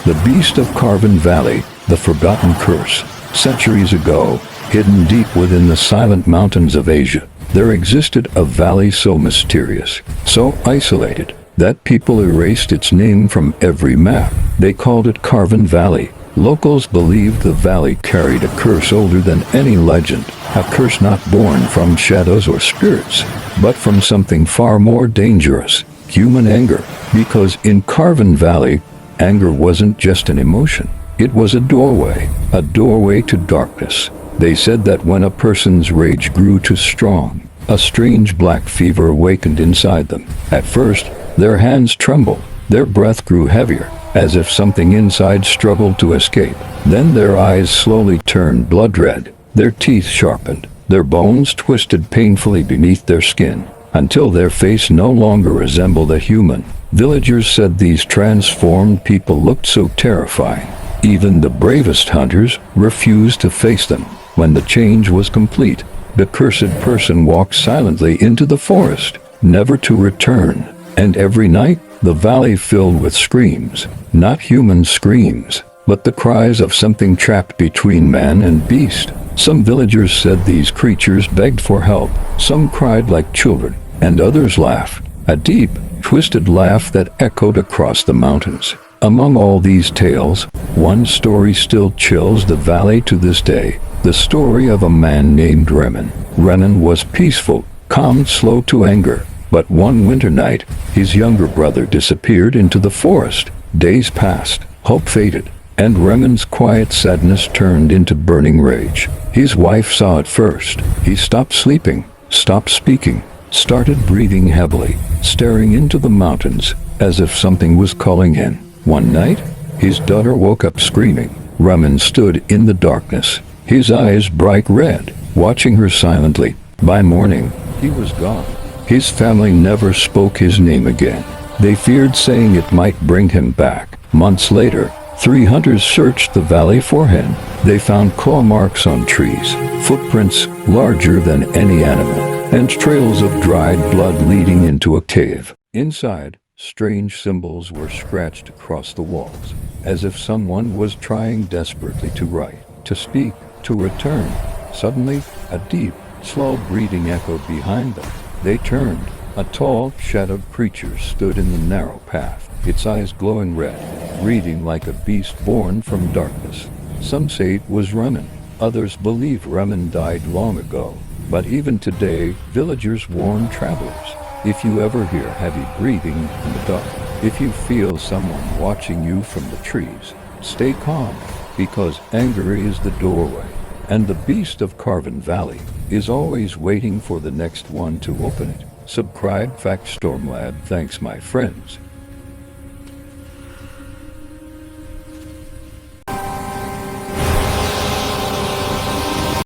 The Beast of Kharvan Valley, the forgotten curse. Centuries ago, hidden deep within the silent mountains of Asia, there existed a valley so mysterious, so isolated, that people erased its name from every map. They called it Kharvan Valley. Locals believed the valley carried a curse older than any legend, a curse not born from shadows or spirits, but from something far more dangerous, human anger. Because in Kharvan Valley, anger wasn't just an emotion. It was a doorway to darkness. They said that when a person's rage grew too strong, a strange black fever awakened inside them. At first, their hands trembled, their breath grew heavier, as if something inside struggled to escape. Then their eyes slowly turned blood red, their teeth sharpened, their bones twisted painfully beneath their skin, until their face no longer resembled a human. Villagers said these transformed people looked so terrifying. Even the bravest hunters refused to face them. When the change was complete, the cursed person walked silently into the forest, never to return. And every night, the valley filled with screams, not human screams, but the cries of something trapped between man and beast. Some villagers said these creatures begged for help, some cried like children, and others laughed, a deep, twisted laugh that echoed across the mountains. Among all these tales, one story still chills the valley to this day, the story of a man named Remen. Remen was peaceful, calm, slow to anger. But one winter night, his younger brother disappeared into the forest. Days passed, hope faded, and Remen's quiet sadness turned into burning rage. His wife saw it first. He stopped sleeping, stopped speaking, started breathing heavily, staring into the mountains, as if something was calling him. One night, his daughter woke up screaming. Remen stood in the darkness, his eyes bright red, watching her silently. By morning, he was gone. His family never spoke his name again. They feared saying it might bring him back. Months later, 3 hunters searched the valley for him. They found claw marks on trees, footprints larger than any animal, and trails of dried blood leading into a cave. Inside, strange symbols were scratched across the walls, as if someone was trying desperately to write, to speak, to return. Suddenly, a deep, slow breathing echoed behind them. They turned. A tall, shadowed creature stood in the narrow path, its eyes glowing red, breathing like a beast born from darkness. Some say it was Remen. Others believe Remen died long ago. But even today, villagers warn travelers. If you ever hear heavy breathing in the dark, if you feel someone watching you from the trees, stay calm, because anger is the doorway, and the Beast of Kharvan Valley is always waiting for the next one to open it. Subscribe Fact Storm Lab. Thanks, my friends.